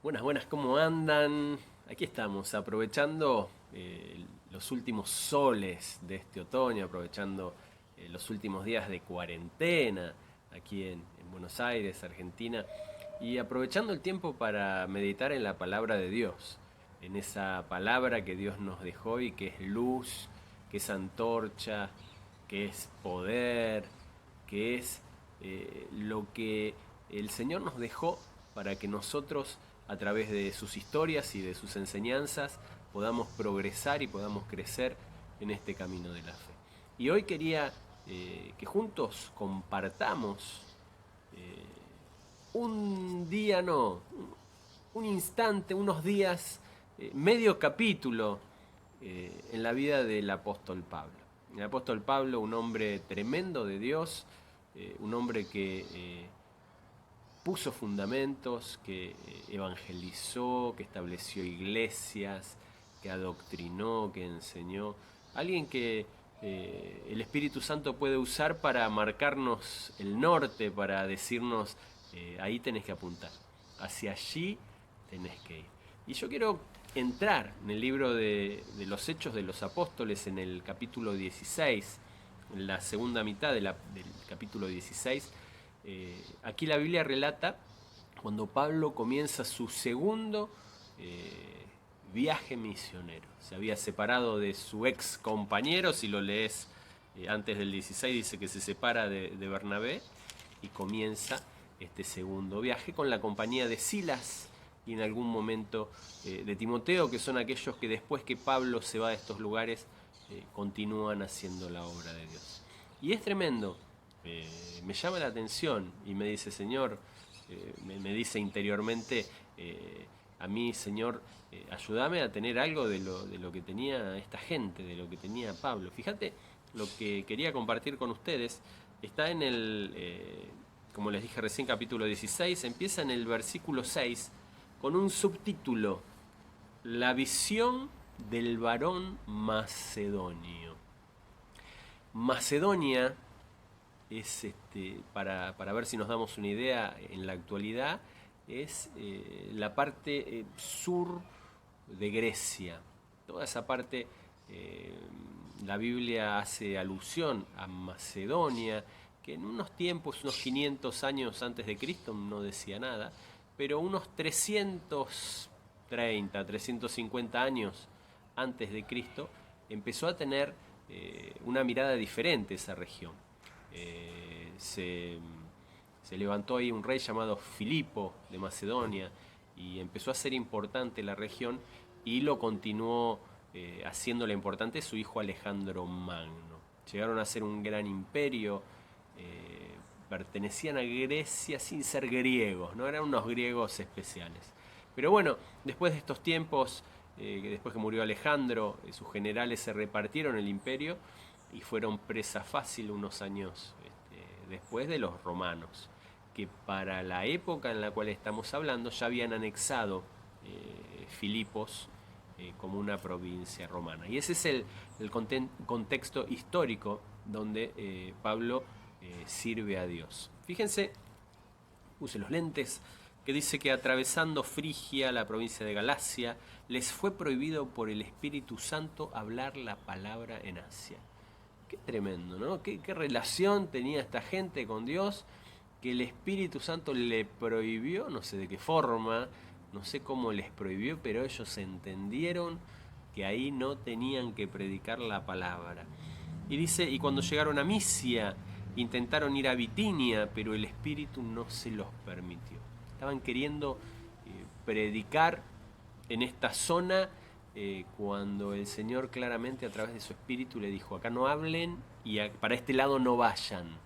Buenas, buenas, ¿cómo andan? Aquí estamos, aprovechando los últimos soles de este otoño, aprovechando los últimos días de cuarentena aquí en Buenos Aires, Argentina, y aprovechando el tiempo para meditar en la palabra de Dios, en esa palabra que Dios nos dejó y que es luz, que es antorcha, que es poder, que es lo que el Señor nos dejó para que nosotros, a través de sus historias y de sus enseñanzas, podamos progresar y podamos crecer en este camino de la fe. Y hoy quería que juntos compartamos un día, no, un instante, unos días, medio capítulo en la vida del apóstol Pablo. El apóstol Pablo, un hombre tremendo de Dios, un hombre que puso fundamentos, que evangelizó, que estableció iglesias, que adoctrinó, que enseñó. Alguien que el Espíritu Santo puede usar para marcarnos el norte, para decirnos, ahí tenés que apuntar, hacia allí tenés que ir. Y yo quiero entrar en el libro de los Hechos de los Apóstoles, en el capítulo 16, en la segunda mitad del capítulo 16. Aquí la Biblia relata cuando Pablo comienza su segundo viaje misionero. Se había separado de su ex compañero, si lo lees antes del 16 dice que se separa de Bernabé y comienza este segundo viaje con la compañía de Silas y en algún momento de Timoteo, que son aquellos que después que Pablo se va de estos lugares continúan haciendo la obra de Dios. Y es tremendo, me llama la atención y me dice, Señor, me dice interiormente, a mí, Señor, ayúdame a tener algo de lo que tenía esta gente, de lo que tenía Pablo. Fíjate, lo que quería compartir con ustedes está en el, como les dije recién, capítulo 16, empieza en el versículo 6 con un subtítulo, La visión del varón macedonio. Macedonia es, para ver si nos damos una idea en la actualidad, es la parte sur de Grecia. Toda esa parte, eh, la Biblia hace alusión a Macedonia, que en unos tiempos, unos 500 años antes de Cristo, no decía nada, pero unos 330, 350 años antes de Cristo, empezó a tener una mirada diferente esa región. Eh, se, se levantó ahí un rey llamado Filipo de Macedonia y empezó a ser importante la región y lo continuó haciéndola importante su hijo Alejandro Magno. Llegaron a ser un gran imperio, pertenecían a Grecia sin ser griegos, no eran unos griegos especiales. Pero bueno, después de estos tiempos, después que murió Alejandro, sus generales se repartieron el imperio y fueron presa fácil unos años después de los romanos, que para la época en la cual estamos hablando ya habían anexado Filipos como una provincia romana. Y ese es el contexto histórico donde Pablo sirve a Dios. Fíjense, use los lentes, que dice que atravesando Frigia, la provincia de Galacia, les fue prohibido por el Espíritu Santo hablar la palabra en Asia. Qué tremendo, ¿no? ¿Qué relación tenía esta gente con Dios que el Espíritu Santo le prohibió, no sé de qué forma, no sé cómo les prohibió, pero ellos entendieron que ahí no tenían que predicar la palabra. Y dice, y cuando llegaron a Misia, intentaron ir a Bitinia, pero el Espíritu no se los permitió. Estaban queriendo predicar en esta zona cuando el Señor claramente a través de su Espíritu le dijo, acá no hablen y para este lado no vayan.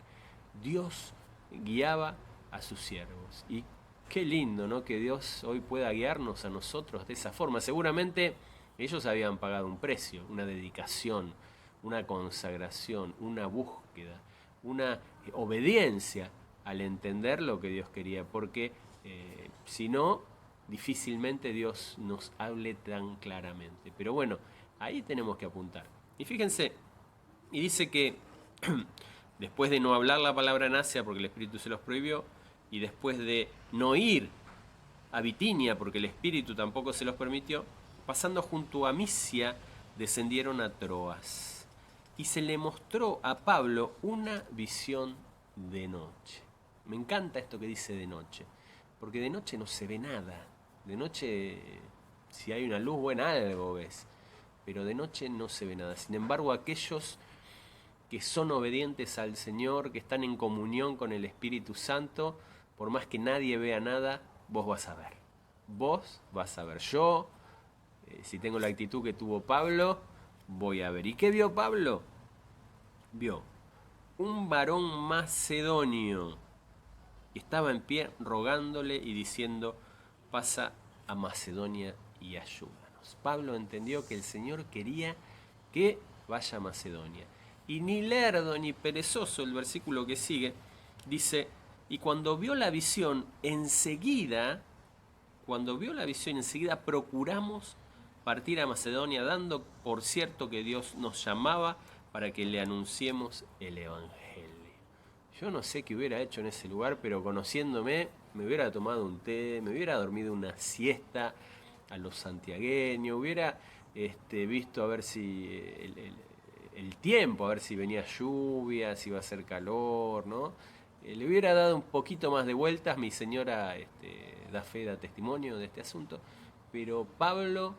Dios guiaba a sus siervos. Y qué lindo, ¿no? Que Dios hoy pueda guiarnos a nosotros de esa forma. Seguramente ellos habían pagado un precio, una dedicación, una consagración, una búsqueda, una obediencia al entender lo que Dios quería, porque si no, difícilmente Dios nos hable tan claramente. Pero bueno, ahí tenemos que apuntar. Y fíjense, y dice que después de no hablar la palabra en Asia porque el Espíritu se los prohibió, y después de no ir a Bitinia, porque el Espíritu tampoco se los permitió. Pasando junto a Misia, descendieron a Troas. Y se le mostró a Pablo una visión de noche. Me encanta esto que dice de noche, porque de noche no se ve nada. De noche, si hay una luz, bueno, algo ves, pero de noche no se ve nada. Sin embargo, aquellos que son obedientes al Señor, que están en comunión con el Espíritu Santo, por más que nadie vea nada, vos vas a ver. Vos vas a ver. Yo, si tengo la actitud que tuvo Pablo, voy a ver. ¿Y qué vio Pablo? Vio un varón macedonio que estaba en pie rogándole y diciendo: pasa a Macedonia y ayúdanos. Pablo entendió que el Señor quería que vaya a Macedonia. Y ni lerdo ni perezoso, el versículo que sigue, dice: y cuando vio la visión, enseguida procuramos partir a Macedonia, dando por cierto que Dios nos llamaba para que le anunciemos el Evangelio. Yo no sé qué hubiera hecho en ese lugar, pero conociéndome, me hubiera tomado un té, me hubiera dormido una siesta a los santiagueños, hubiera visto a ver si el tiempo, a ver si venía lluvia, si iba a hacer calor, ¿no? Le hubiera dado un poquito más de vueltas, mi señora da fe, da testimonio de este asunto, pero Pablo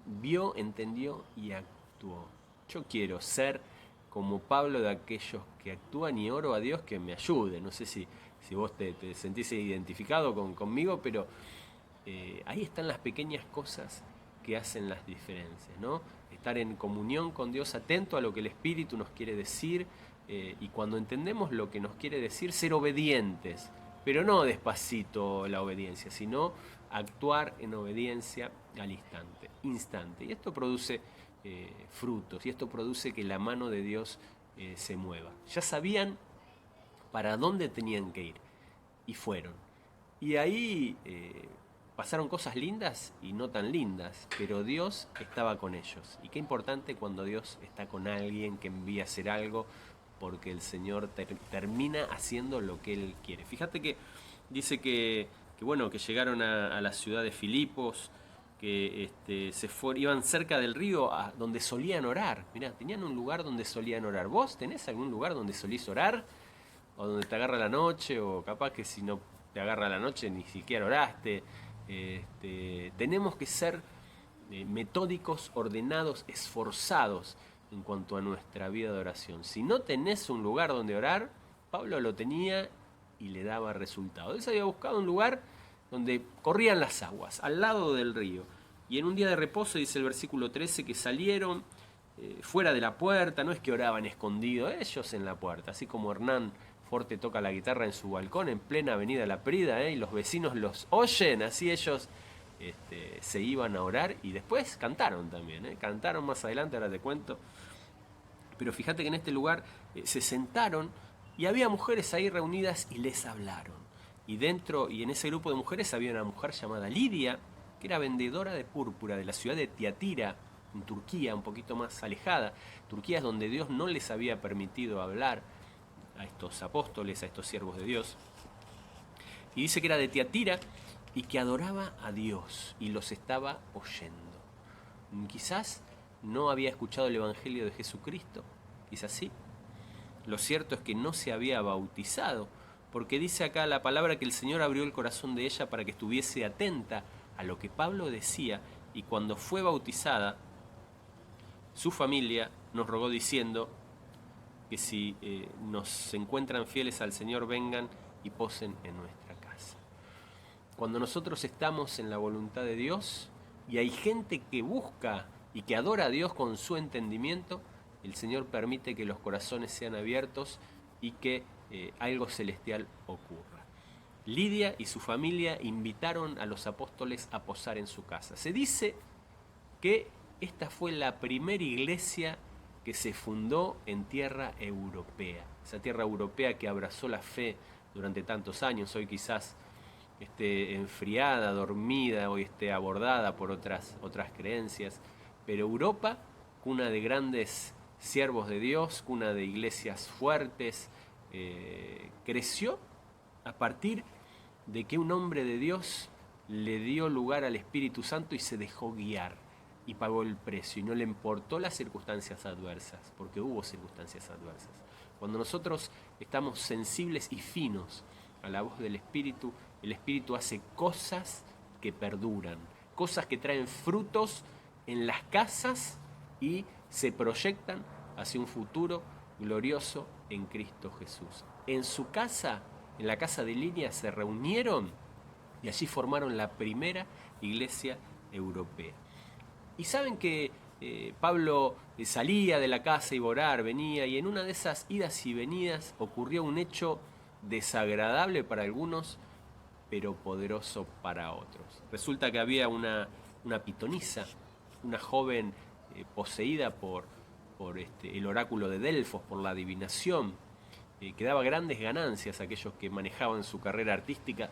vio, entendió y actuó. Yo quiero ser como Pablo, de aquellos que actúan, y oro a Dios que me ayude. No sé si vos te sentís identificado conmigo, pero ahí están las pequeñas cosas que hacen las diferencias, ¿no? Estar en comunión con Dios, atento a lo que el Espíritu nos quiere decir, y cuando entendemos lo que nos quiere decir, ser obedientes, pero no despacito la obediencia, sino actuar en obediencia al instante. Y esto produce frutos, y esto produce que la mano de Dios se mueva. Ya sabían para dónde tenían que ir, y fueron. Y ahí pasaron cosas lindas y no tan lindas, pero Dios estaba con ellos. Y qué importante cuando Dios está con alguien que envía a hacer algo, porque el Señor termina haciendo lo que Él quiere. Fíjate que dice que llegaron a la ciudad de Filipos, que iban cerca del río donde solían orar. Mirá, tenían un lugar donde solían orar. ¿Vos tenés algún lugar donde solís orar? O donde te agarra la noche, o capaz que si no te agarra la noche ni siquiera oraste. Tenemos que ser metódicos, ordenados, esforzados en cuanto a nuestra vida de oración. Si no tenés un lugar donde orar, Pablo lo tenía y le daba resultado. Él se había buscado un lugar donde corrían las aguas, al lado del río. Y en un día de reposo, dice el versículo 13, que salieron fuera de la puerta, no es que oraban escondidos, ellos en la puerta, así como Hernán Forte toca la guitarra en su balcón en plena avenida La Prida, y los vecinos los oyen, así ellos se iban a orar, y después cantaron también, cantaron más adelante, ahora te cuento. Pero fíjate que en este lugar se sentaron y había mujeres ahí reunidas y les hablaron. Y en ese grupo de mujeres había una mujer llamada Lidia, que era vendedora de púrpura de la ciudad de Tiatira, en Turquía, un poquito más alejada. Turquía es donde Dios no les había permitido hablar a estos apóstoles, a estos siervos de Dios. Y dice que era de Tiatira y que adoraba a Dios y los estaba oyendo. Quizás no había escuchado el Evangelio de Jesucristo, quizás sí. Lo cierto es que no se había bautizado, porque dice acá la palabra que el Señor abrió el corazón de ella para que estuviese atenta a lo que Pablo decía, y cuando fue bautizada, su familia nos rogó diciendo que si nos encuentran fieles al Señor, vengan y posen en nuestra casa. Cuando nosotros estamos en la voluntad de Dios y hay gente que busca y que adora a Dios con su entendimiento, el Señor permite que los corazones sean abiertos y que algo celestial ocurra. Lidia y su familia invitaron a los apóstoles a posar en su casa. Se dice que esta fue la primera iglesia que se fundó en tierra europea. Esa tierra europea que abrazó la fe durante tantos años, hoy quizás esté enfriada, dormida, hoy esté abordada por otras creencias. Pero Europa, cuna de grandes siervos de Dios, cuna de iglesias fuertes, creció a partir de que un hombre de Dios le dio lugar al Espíritu Santo y se dejó guiar y pagó el precio y no le importó las circunstancias adversas, porque hubo circunstancias adversas. Cuando nosotros estamos sensibles y finos a la voz del Espíritu, el Espíritu hace cosas que perduran, cosas que traen frutos en las casas y se proyectan hacia un futuro glorioso en Cristo Jesús. En su casa, en la casa de Línea, se reunieron y allí formaron la primera iglesia europea. Y saben que Pablo salía de la casa y orar, venía, y en una de esas idas y venidas ocurrió un hecho desagradable para algunos, pero poderoso para otros. Resulta que había una pitonisa, una joven poseída por el oráculo de Delfos, por la adivinación, que daba grandes ganancias a aquellos que manejaban su carrera artística,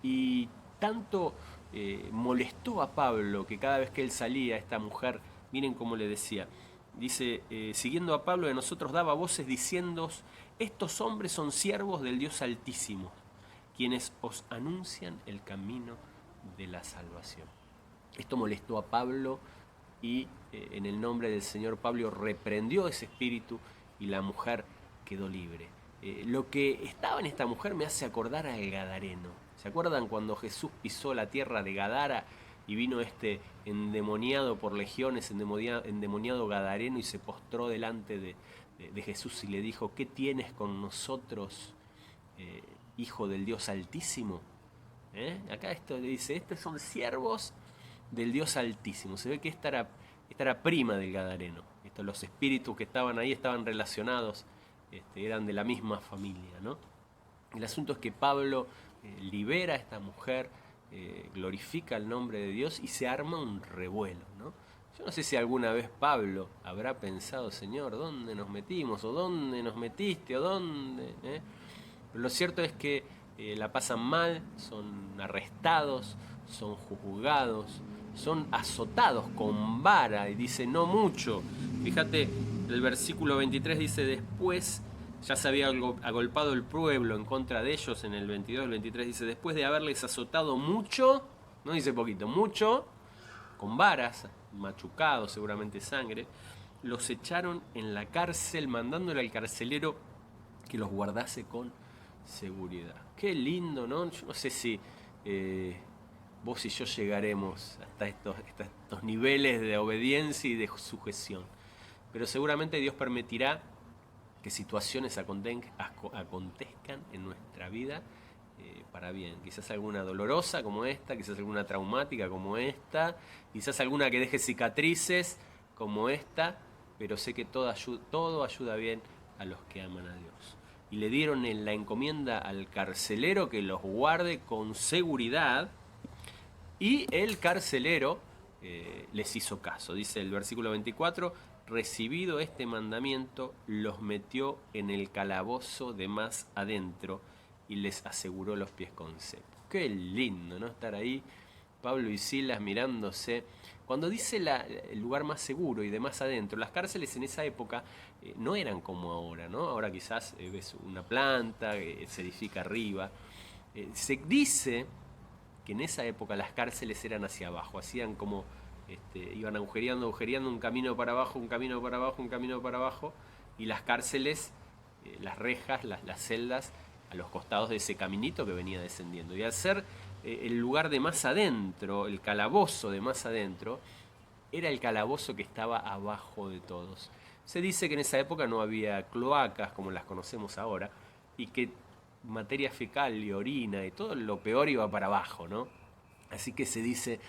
y tanto molestó a Pablo que cada vez que él salía, esta mujer, miren cómo le decía, dice, siguiendo a Pablo de nosotros daba voces diciendo, estos hombres son siervos del Dios Altísimo, quienes os anuncian el camino de la salvación. Esto molestó a Pablo y en el nombre del Señor Pablo reprendió ese espíritu y la mujer quedó libre. Lo que estaba en esta mujer me hace acordar al Gadareno. ¿Se acuerdan cuando Jesús pisó la tierra de Gadara y vino este endemoniado por legiones, endemoniado Gadareno, y se postró delante de Jesús y le dijo, ¿qué tienes con nosotros, hijo del Dios Altísimo? Acá esto le dice, estos son siervos del Dios Altísimo. Se ve que esta era prima del Gadareno. Los espíritus que estaban ahí estaban relacionados, eran de la misma familia, ¿no? El asunto es que Pablo libera a esta mujer, glorifica el nombre de Dios y se arma un revuelo, ¿no? Yo no sé si alguna vez Pablo habrá pensado, Señor, ¿dónde nos metimos? ¿O dónde nos metiste? ¿O dónde? Pero lo cierto es que la pasan mal, son arrestados, son juzgados, son azotados con vara, y dice no mucho. Fíjate, el versículo 23 dice, después ya se había agolpado el pueblo en contra de ellos. En el 22, el 23 dice, después de haberles azotado mucho, no dice poquito, mucho, con varas, machucados, seguramente sangre, los echaron en la cárcel, mandándole al carcelero que los guardase con seguridad. Qué lindo, ¿no? Yo no sé si vos y yo llegaremos hasta estos niveles de obediencia y de sujeción, pero seguramente Dios permitirá que situaciones acontezcan en nuestra vida para bien. Quizás alguna dolorosa como esta, quizás alguna traumática como esta, quizás alguna que deje cicatrices como esta, pero sé que todo ayuda bien a los que aman a Dios. Y le dieron en la encomienda al carcelero que los guarde con seguridad, y el carcelero les hizo caso. Dice el versículo 24, recibido este mandamiento, los metió en el calabozo de más adentro y les aseguró los pies con cepo. Qué lindo, ¿no? Estar ahí, Pablo y Silas mirándose. Cuando dice el lugar más seguro y de más adentro, las cárceles en esa época no eran como ahora, ¿no? Ahora quizás ves una planta, se edifica arriba. Se dice que en esa época las cárceles eran hacia abajo, hacían como, iban agujereando un camino para abajo, un camino para abajo, un camino para abajo, y las cárceles, las rejas, las celdas, a los costados de ese caminito que venía descendiendo. Y al ser el lugar de más adentro, el calabozo de más adentro, era el calabozo que estaba abajo de todos. Se dice que en esa época no había cloacas como las conocemos ahora, y que materia fecal y orina y todo lo peor iba para abajo, ¿no? Así que se dice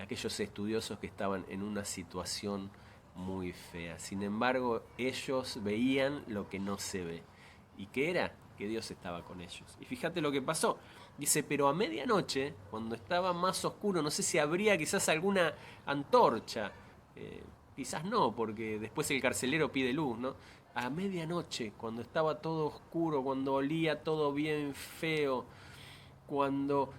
aquellos estudiosos que estaban en una situación muy fea. Sin embargo, ellos veían lo que no se ve. ¿Y qué era? Que Dios estaba con ellos. Y fíjate lo que pasó. Dice, pero a medianoche, cuando estaba más oscuro, no sé si habría quizás alguna antorcha. Quizás no, porque después el carcelero pide luz, ¿no? A medianoche, cuando estaba todo oscuro, cuando olía todo bien feo, cuando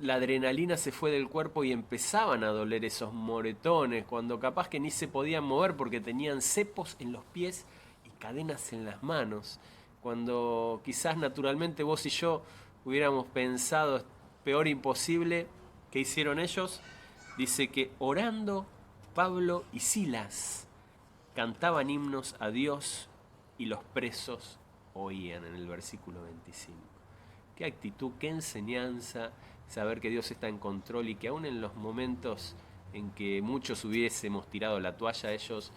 la adrenalina se fue del cuerpo y empezaban a doler esos moretones, cuando capaz que ni se podían mover porque tenían cepos en los pies y cadenas en las manos, cuando quizás naturalmente vos y yo hubiéramos pensado, peor imposible, ¿qué hicieron ellos? Dice que orando Pablo y Silas cantaban himnos a Dios y los presos oían, en el versículo 25. Qué actitud, qué enseñanza, saber que Dios está en control y que aún en los momentos en que muchos hubiésemos tirado la toalla, ellos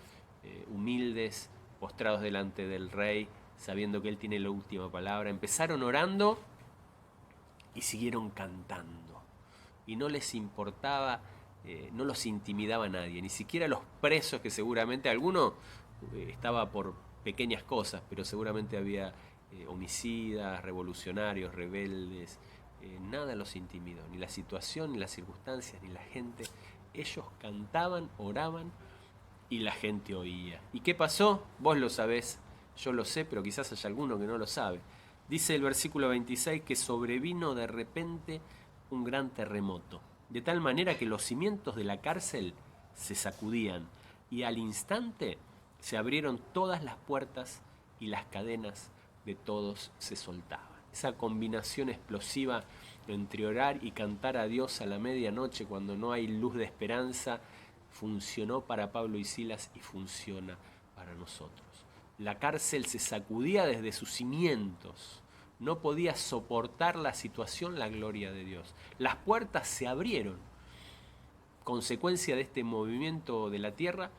humildes, postrados delante del rey, sabiendo que Él tiene la última palabra, empezaron orando y siguieron cantando. Y no les importaba, no los intimidaba nadie, ni siquiera los presos, que seguramente alguno estaba por pequeñas cosas, pero seguramente había homicidas, revolucionarios, rebeldes, nada los intimidó, ni la situación, ni las circunstancias, ni la gente. Ellos cantaban, oraban y la gente oía. ¿Y qué pasó? Vos lo sabés, yo lo sé, pero quizás haya alguno que no lo sabe. Dice el versículo 26 que sobrevino de repente un gran terremoto, de tal manera que los cimientos de la cárcel se sacudían y al instante se abrieron todas las puertas y las cadenas de todos se soltaban. Esa combinación explosiva entre orar y cantar a Dios a la medianoche cuando no hay luz de esperanza funcionó para Pablo y Silas y funciona para nosotros. La cárcel se sacudía desde sus cimientos. No podía soportar la situación, la gloria de Dios. Las puertas se abrieron, consecuencia de este movimiento de la tierra,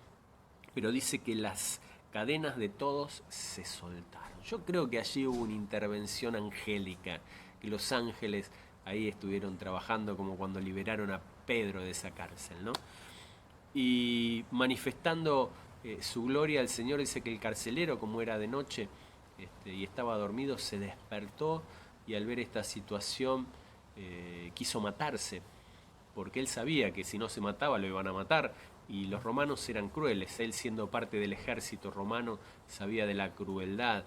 pero dice que las cadenas de todos se soltaron. Yo creo que allí hubo una intervención angélica, que los ángeles ahí estuvieron trabajando como cuando liberaron a Pedro de esa cárcel, ¿no? Y manifestando su gloria al Señor, dice que el carcelero, como era de noche y estaba dormido, se despertó y al ver esta situación quiso matarse, porque él sabía que si no se mataba lo iban a matar, y los romanos eran crueles. Él, siendo parte del ejército romano, sabía de la crueldad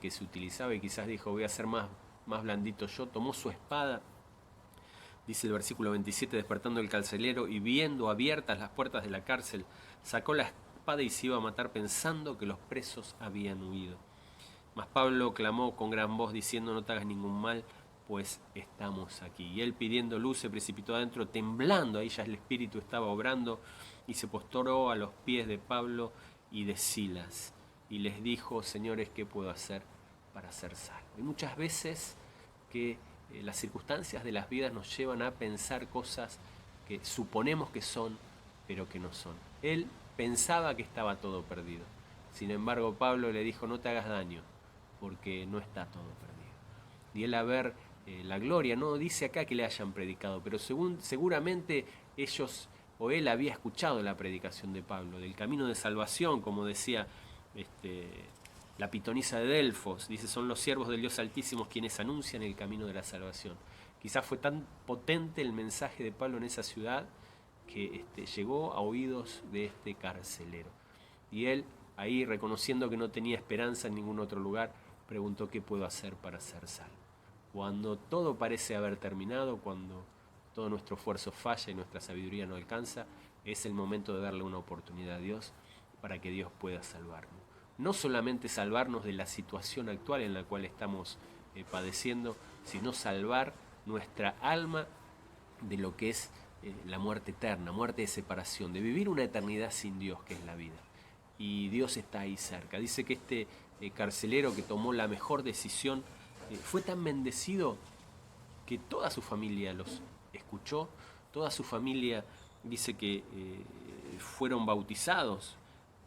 que se utilizaba y quizás dijo, voy a ser más blandito yo. Tomó su espada, dice el versículo 27, despertando el carcelero y viendo abiertas las puertas de la cárcel, sacó la espada y se iba a matar pensando que los presos habían huido. Mas Pablo clamó con gran voz diciendo, no te hagas ningún mal, pues estamos aquí. Y él, pidiendo luz, se precipitó adentro, temblando. Ahí ya el Espíritu estaba obrando y se postró a los pies de Pablo y de Silas y les dijo, señores, ¿qué puedo hacer para ser salvo? Hay muchas veces que las circunstancias de las vidas nos llevan a pensar cosas que suponemos que son, pero que no son. Él pensaba que estaba todo perdido. Sin embargo, Pablo le dijo, no te hagas daño, porque no está todo perdido. Y él, a ver la gloria, no dice acá que le hayan predicado, pero seguramente ellos o él había escuchado la predicación de Pablo, del camino de salvación, como decía la pitonisa de Delfos, dice, son los siervos del Dios Altísimo quienes anuncian el camino de la salvación. Quizás fue tan potente el mensaje de Pablo en esa ciudad que llegó a oídos de este carcelero. Y él, ahí reconociendo que no tenía esperanza en ningún otro lugar, preguntó, ¿qué puedo hacer para ser salvo? Cuando todo parece haber terminado, cuando todo nuestro esfuerzo falla y nuestra sabiduría no alcanza, es el momento de darle una oportunidad a Dios para que Dios pueda salvarnos. No solamente salvarnos de la situación actual en la cual estamos padeciendo, sino salvar nuestra alma de lo que es la muerte eterna, muerte de separación, de vivir una eternidad sin Dios, que es la vida. Y Dios está ahí cerca. Dice que este carcelero que tomó la mejor decisión fue tan bendecido que toda su familia los escuchó, toda su familia dice que fueron bautizados,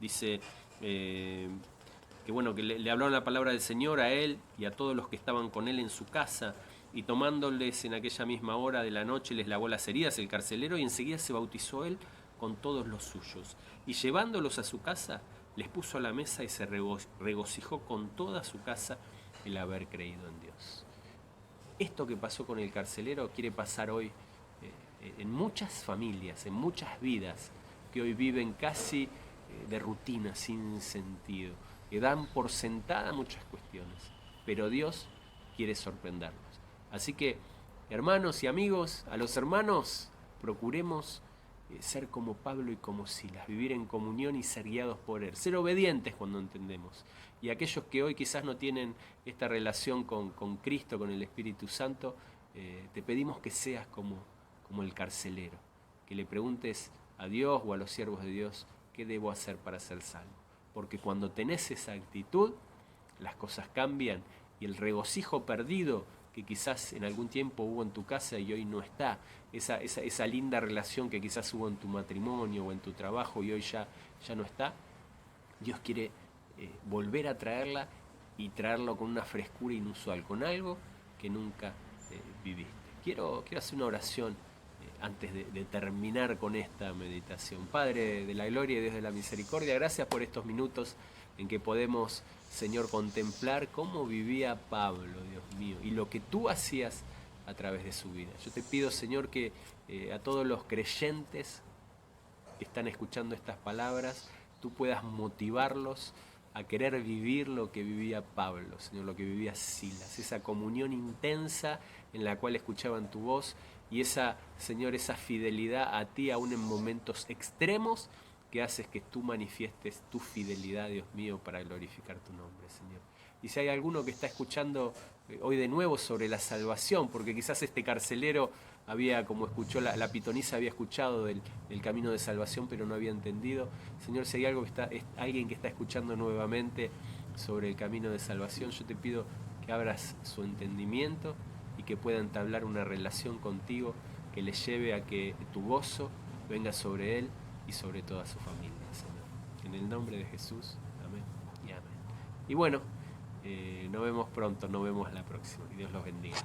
dice que bueno, que le hablaron la palabra del Señor a él y a todos los que estaban con él en su casa, y tomándoles en aquella misma hora de la noche les lavó las heridas el carcelero, y enseguida se bautizó él con todos los suyos, y llevándolos a su casa les puso a la mesa y se regocijó con toda su casa el haber creído en Dios. Esto que pasó con el carcelero quiere pasar hoy en muchas familias, en muchas vidas que hoy viven casi de rutina, sin sentido, que dan por sentada muchas cuestiones, pero Dios quiere sorprendernos. Así que, hermanos y amigos, a los hermanos procuremos ser como Pablo y como Silas, vivir en comunión y ser guiados por él, ser obedientes cuando entendemos. Y aquellos que hoy quizás no tienen esta relación con Cristo, con el Espíritu Santo, te pedimos que seas como el carcelero, que le preguntes a Dios o a los siervos de Dios qué debo hacer para ser salvo. Porque cuando tenés esa actitud, las cosas cambian y el regocijo perdido que quizás en algún tiempo hubo en tu casa y hoy no está, esa linda relación que quizás hubo en tu matrimonio o en tu trabajo y hoy ya no está, Dios quiere volver a traerla y traerlo con una frescura inusual, con algo que nunca viviste. Quiero hacer una oración antes de terminar con esta meditación. Padre de la gloria y Dios de la misericordia, gracias por estos minutos en que podemos, Señor, contemplar cómo vivía Pablo, Dios mío, y lo que tú hacías a través de su vida. Yo te pido, Señor, que a todos los creyentes que están escuchando estas palabras, tú puedas motivarlos a querer vivir lo que vivía Pablo, Señor, lo que vivía Silas, esa comunión intensa en la cual escuchaban tu voz y esa, Señor, esa fidelidad a ti aún en momentos extremos que haces que tú manifiestes tu fidelidad, Dios mío, para glorificar tu nombre, Señor. Y si hay alguno que está escuchando hoy de nuevo sobre la salvación, porque quizás este carcelero había, como escuchó la pitonisa, había escuchado del camino de salvación, pero no había entendido. Señor, si hay alguien que está escuchando nuevamente sobre el camino de salvación, yo te pido que abras su entendimiento y que pueda entablar una relación contigo que le lleve a que tu gozo venga sobre él y sobre toda su familia, Señor. En el nombre de Jesús, amén y amén. Y bueno, nos vemos pronto, nos vemos la próxima. Que Dios los bendiga.